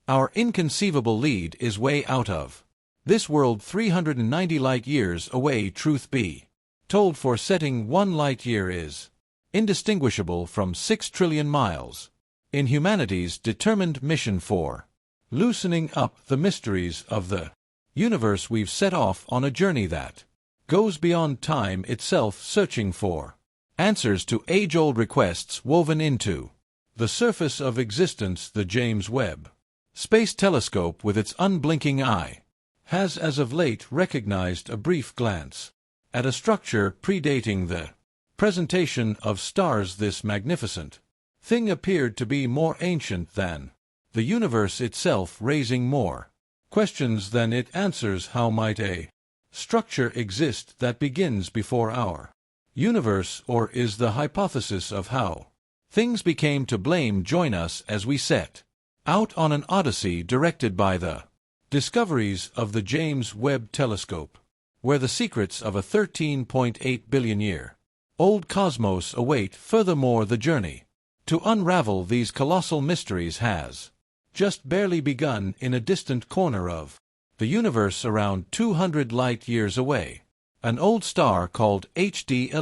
Our inconceivable lead is way out of this world 390 light-years away. Truth be told, for setting 1 light-year is indistinguishable from 6 trillion miles. In humanity's determined mission for loosening up the mysteries of the universe, we've set off on a journey that goes beyond time itself, searching for answers to age-old requests woven into the surface of existence. The James Webb Space Telescope, with its unblinking eye, has as of late recognized a brief glance at a structure predating the presentation of stars. This magnificent thing appeared to be more ancient than the universe itself, raising more questions than it answers. How might a structure exist that begins before our universe, or is the hypothesis of how things became to blame? Join us as we set out on an odyssey directed by the discoveries of the James Webb Telescope, where the secrets of a 13.8 billion year old cosmos await. Furthermore, the journey to unravel these colossal mysteries has just barely begun. In a distant corner of the universe, around 200 light-years away, an old star called HD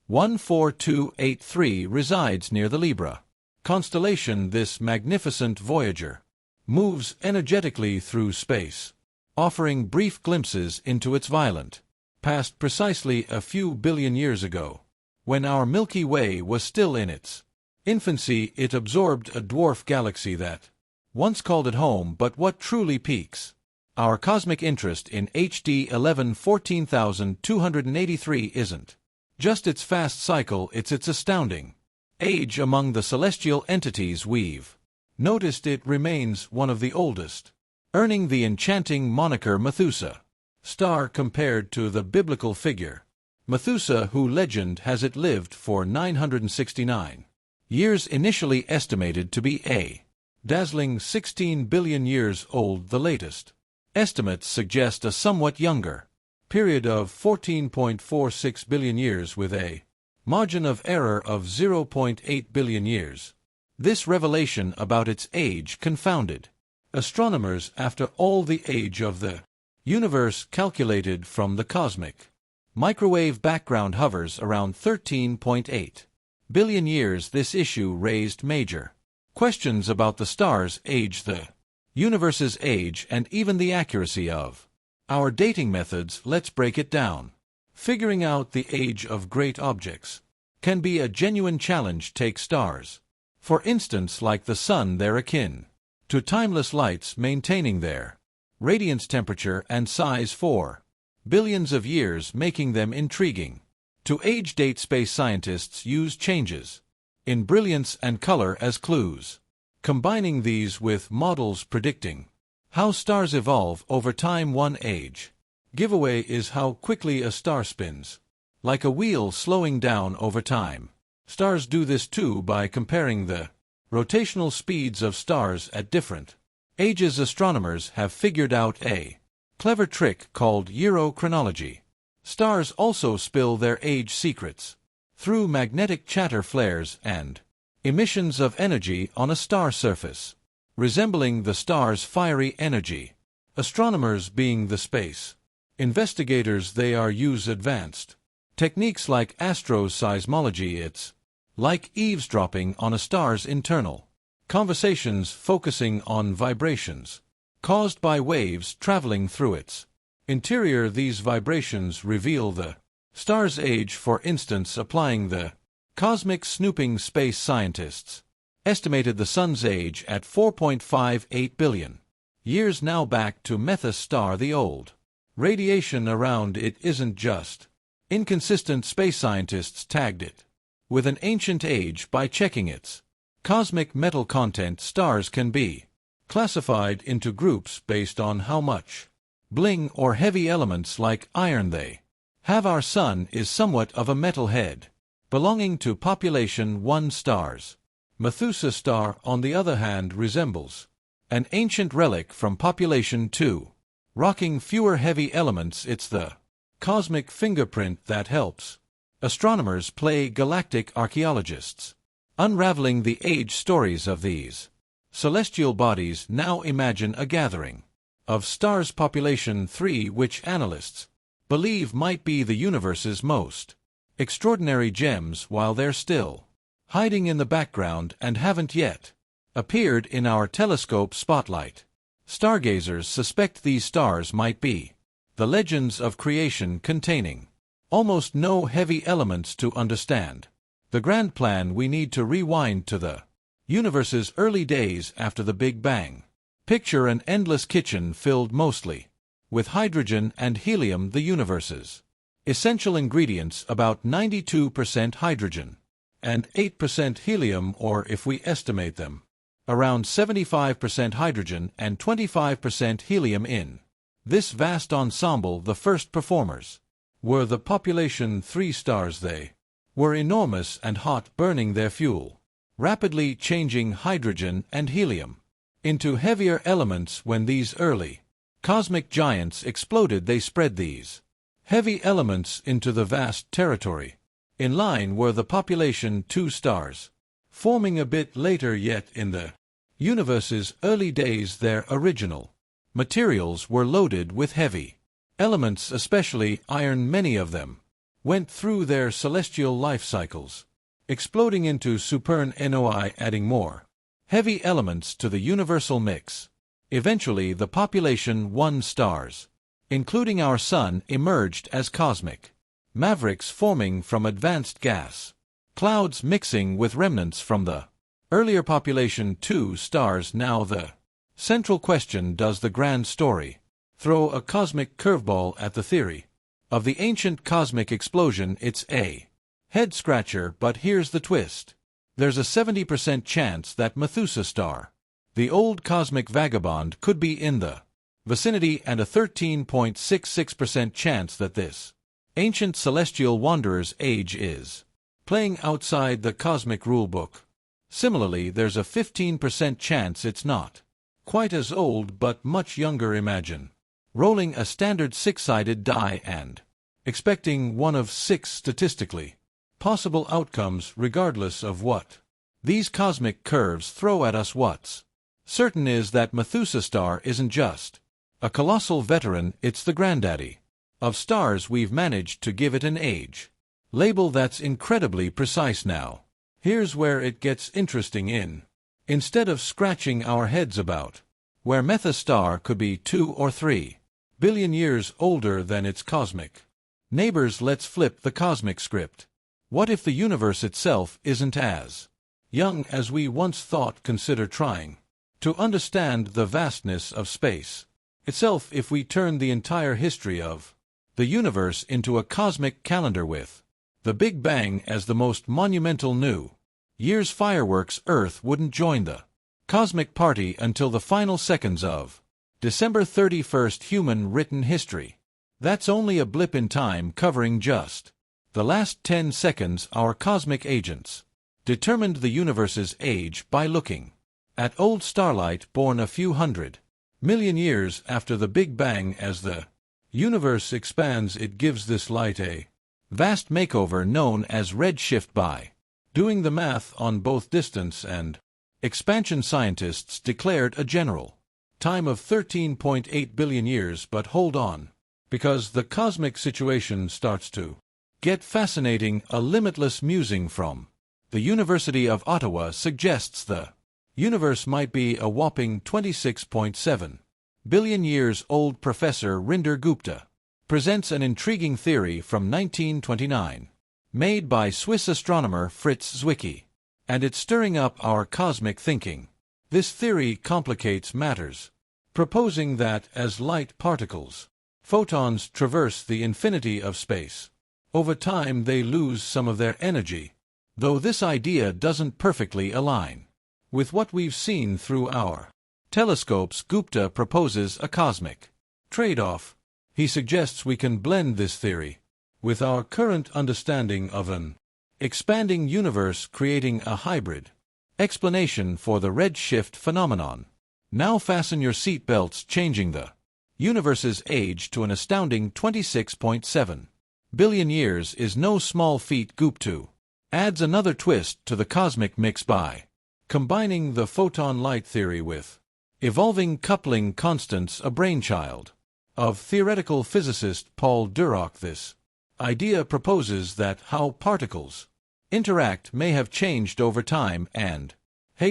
11-14283 resides near the Libra constellation. This magnificent voyager moves energetically through space, offering brief glimpses into its violent past. Precisely a few billion years ago, when our Milky Way was still in its infancy, it absorbed a dwarf galaxy that once called it home. But what truly piques our cosmic interest in HD 11-14283 isn't just its fast cycle, it's its astounding age. Among the celestial entities we've noticed, it remains one of the oldest, earning the enchanting moniker Methuselah Star. Compared to the biblical figure Methuselah, who legend has it lived for 969 years, initially estimated to be a dazzling 16 billion years old, the latest estimates suggest a somewhat younger period of 14.46 billion years, with a margin of error of 0.8 billion years. This revelation about its age confounded astronomers. After all, the age of the universe, calculated from the cosmic microwave background, hovers around 13.8 billion years. This issue raised major questions about the star's age, the universe's age, and even the accuracy of our dating methods. Let's break it down. Figuring out the age of great objects can be a genuine challenge. Take stars, for instance, like the sun. They're akin to timeless lights, maintaining their radiance, temperature, and size for billions of years, making them intriguing to age. Date space scientists use changes in brilliance and color as clues, combining these with models predicting how stars evolve over time. One age giveaway is how quickly a star spins, like a wheel, slowing down over time. Stars do this too by comparing the rotational speeds of stars at different ages. Astronomers have figured out a clever trick called Eurochronology. Stars also spill their age secrets through magnetic chatter, flares, and emissions of energy on a star surface, resembling the star's fiery energy. Astronomers, being the space investigators they are, use advanced techniques like astroseismology. It's like eavesdropping on a star's internal conversations, focusing on vibrations caused by waves traveling through its interior. These vibrations reveal the star's age. For instance, applying the cosmic snooping, space scientists estimated the sun's age at 4.58 billion years. Now back to Methuselah Star. The old radiation around it isn't just inconsistent. Space scientists tagged it with an ancient age by checking its cosmic metal content. Stars can be classified into groups based on how much bling or heavy elements like iron they have. Our sun is somewhat of a metal head, belonging to population 1 stars. Methuselah Star, on the other hand, resembles an ancient relic from population 2, rocking fewer heavy elements. It's the cosmic fingerprint that helps astronomers play galactic archaeologists, unraveling the age stories of these celestial bodies now imagine a gathering of stars population 3 which analysts believe might be the universe's most extraordinary gems while they're still hiding in the background and haven't yet appeared in our telescope spotlight. Stargazers suspect these stars might be the legends of creation containing almost no heavy elements to understand the grand plan. We need to rewind to the universe's early days after the Big Bang. Picture an endless kitchen filled mostly with hydrogen and helium, the universe's essential ingredients, about 92% hydrogen and 8% helium, or if we estimate them, around 75% hydrogen and 25% helium. In this vast ensemble, the first performers were the population 3 stars. They were enormous and hot, burning their fuel, rapidly changing hydrogen and helium into heavier elements. When these early cosmic giants exploded, they spread these heavy elements into the vast territory. In line were the population 2 stars, forming a bit later. Yet in the universe's early days, their original materials were loaded with heavy elements, especially iron. Many of them went through their celestial life cycles, exploding into supernova, adding more heavy elements to the universal mix. Eventually, the population 1 stars, including our Sun, emerged as cosmic mavericks, forming from advanced gas clouds mixing with remnants from the earlier population 2 stars. Now the central question: does the grand story throw a cosmic curveball at the theory of the ancient cosmic explosion? It's a head-scratcher, but here's the twist. There's a 70% chance that Methuselah Star, the old cosmic vagabond, could be in the vicinity, and a 13.66% chance that this ancient celestial wanderer's age is playing outside the cosmic rulebook. Similarly, there's a 15% chance it's not quite as old but much younger. Imagine rolling a standard 6-sided die and expecting one of 6 statistically possible outcomes regardless of what these cosmic curves throw at us. What's certain is that Methuselah Star isn't just a colossal veteran, it's the granddaddy of stars. We've managed to give it an age label that's incredibly precise. Now, here's where it gets interesting. Instead of scratching our heads about where Methuselah Star could be 2 or 3 billion years older than its cosmic neighbors, let's flip the cosmic script. What if the universe itself isn't as young as we once thought? Consider trying to understand the vastness of space itself. If we turn the entire history of the universe into a cosmic calendar with the Big Bang as the most monumental new year's fireworks, Earth wouldn't join the cosmic party until the final seconds of December 31st. Human written history, that's only a blip in time, covering just the last 10 seconds. Our cosmic agents determined the universe's age by looking at old starlight born a few hundred million years after the Big Bang. As the universe expands, it gives this light a vast makeover known as redshift. By doing the math on both distance and expansion, scientists declared a general time of 13.8 billion years. But hold on, because the cosmic situation starts to get fascinating. A limitless musing from the University of Ottawa suggests the universe might be a whopping 26.7 billion years old. Professor Rinder Gupta presents an intriguing theory from 1929, made by Swiss astronomer Fritz Zwicky, and it's stirring up our cosmic thinking. This theory complicates matters, proposing that as light particles, photons, traverse the infinity of space, over time they lose some of their energy. Though this idea doesn't perfectly align with what we've seen through our telescopes, Gupta proposes a cosmic trade-off. He suggests we can blend this theory with our current understanding of an expanding universe, creating a hybrid explanation for the redshift phenomenon. Now fasten your seatbelts, changing the universe's age to an astounding 26.7 billion years is no small feat. Gupta adds another twist to the cosmic mix by combining the photon light theory with evolving coupling constants, a brainchild of theoretical physicist Paul Dirac. This idea proposes that how particles interact may have changed over time, and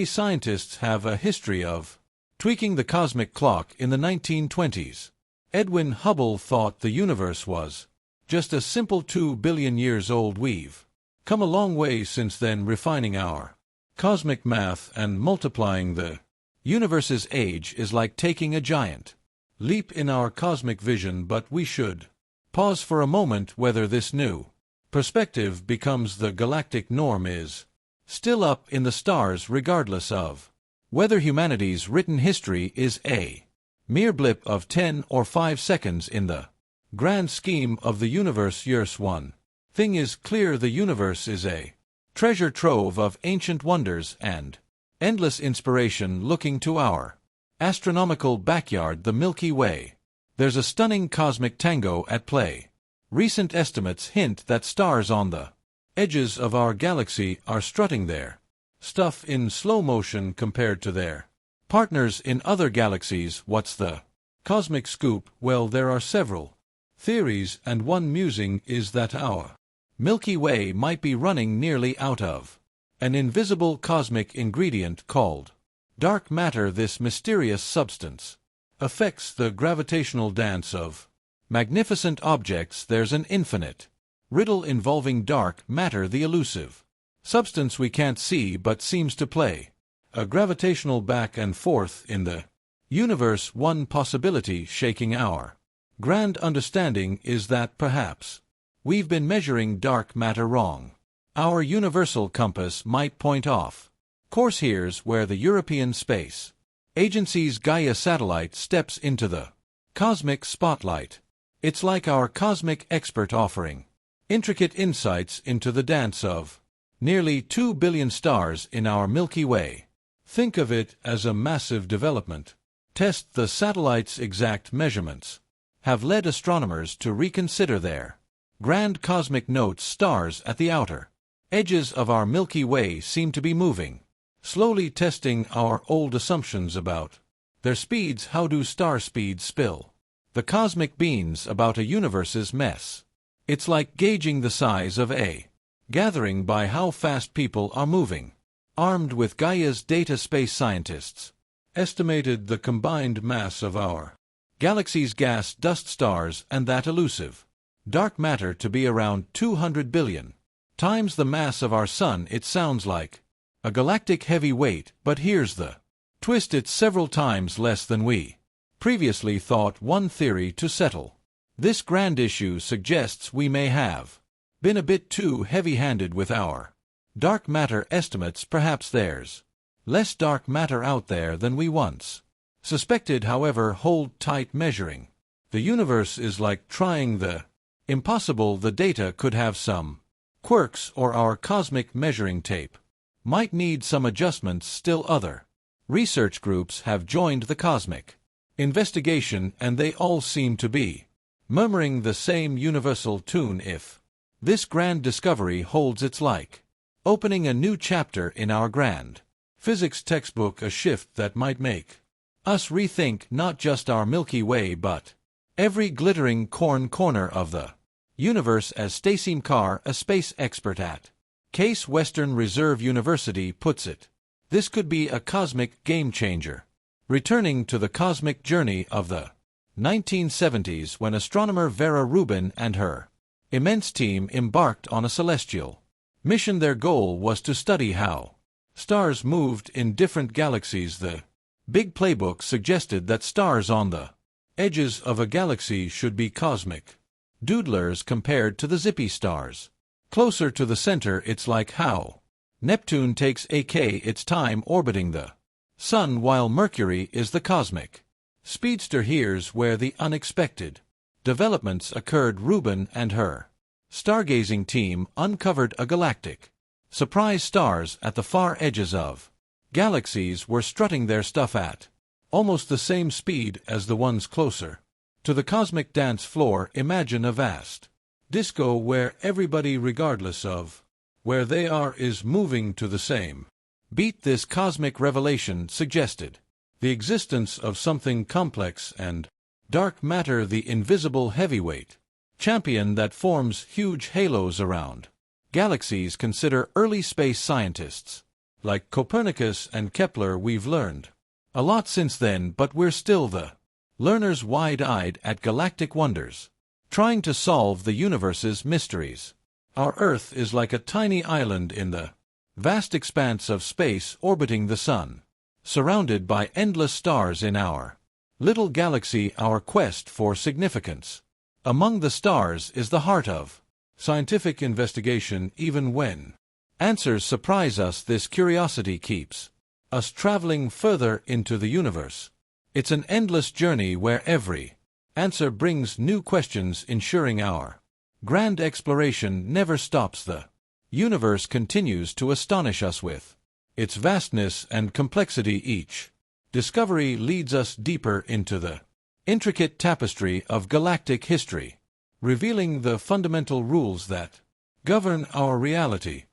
scientists have a history of tweaking the cosmic clock. In the 1920s, Edwin Hubble thought the universe was just a simple 2 billion years old. We've come a long way since then, refining our cosmic math and multiplying the universe's age is like taking a giant leap in our cosmic vision, but we should pause for a moment. Whether this new perspective becomes the galactic norm is still up in the stars, regardless of whether humanity's written history is a mere blip of 10 or 5 seconds in the grand scheme of the universe. Yes, one thing is clear: the universe is a treasure trove of ancient wonders and endless inspiration. Looking to our astronomical backyard, the Milky Way, there's a stunning cosmic tango at play. Recent estimates hint that stars on the edges of our galaxy are strutting their stuff in slow motion compared to their partners in other galaxies. What's the cosmic scoop? Well, there are several theories, and one musing is that our Milky Way might be running nearly out of an invisible cosmic ingredient called dark matter. This mysterious substance affects the gravitational dance of magnificent objects. There's an infinite riddle involving dark matter, the elusive substance we can't see but seems to play a gravitational back and forth in the universe. One possibility shaking our grand understanding is that perhaps we've been measuring dark matter wrong. Our universal compass might point off course. Here's where the European Space Agency's Gaia satellite steps into the cosmic spotlight. It's like our cosmic expert offering intricate insights into the dance of nearly 2 billion stars in our Milky Way. Think of it as a massive development. Test the satellite's exact measurements have led astronomers to reconsider their grand cosmic notes. Stars at the outer edges of our Milky Way seem to be moving slowly, testing our old assumptions about their speeds. How do star speeds spill the cosmic beans about a universe's mess? It's like gauging the size of a gathering by how fast people are moving. Armed with Gaia's data, space scientists estimated the combined mass of our galaxy's gas, dust stars, and that elusive dark matter to be around 200 billion times the mass of our Sun. It sounds like a galactic heavyweight, but here's the twist: it's several times less than we previously thought. One theory to settle this grand issue suggests we may have been a bit too heavy-handed with our dark matter estimates. Perhaps there's less dark matter out there than we once suspected. However, hold tight: measuring the universe is like trying the impossible. The data could have some quirks, or our cosmic measuring tape might need some adjustments. Still, other research groups have joined the cosmic investigation, and they all seem to be murmuring the same universal tune. If this grand discovery holds, it's like opening a new chapter in our grand physics textbook, a shift that might make us rethink not just our Milky Way but every glittering corner of the universe. As Stacy Carr, a space expert at Case Western Reserve University, puts it, this could be a cosmic game-changer, returning to the cosmic journey of the 1970s when astronomer Vera Rubin and her immense team embarked on a celestial mission. Their goal was to study how stars moved in different galaxies. The Big Playbook suggested that stars on the edges of a galaxy should be cosmic doodlers compared to the zippy stars closer to the center. It's like how Neptune takes its time orbiting the Sun while Mercury is the cosmic speedster. Here's where the unexpected developments occurred. Rubin and her stargazing team uncovered a galactic surprise. Stars at the far edges of galaxies were strutting their stuff at almost the same speed as the ones closer to the cosmic dance floor. Imagine a vast disco where everybody, regardless of where they are, is moving to the same Beat this cosmic revelation suggested the existence of something complex and dark matter, the invisible heavyweight champion that forms huge halos around galaxies. Consider early space scientists like Copernicus and Kepler. We've learned a lot since then, but we're still the learners, wide-eyed at galactic wonders, trying to solve the universe's mysteries. Our Earth is like a tiny island in the vast expanse of space, orbiting the Sun, surrounded by endless stars in our little galaxy. Our quest for significance among the stars is the heart of scientific investigation. Even when answers surprise us, this curiosity keeps us traveling further into the universe. It's an endless journey where every answer brings new questions, ensuring our grand exploration never stops. The universe continues to astonish us with its vastness and complexity. Each discovery leads us deeper into the intricate tapestry of galactic history, revealing the fundamental rules that govern our reality.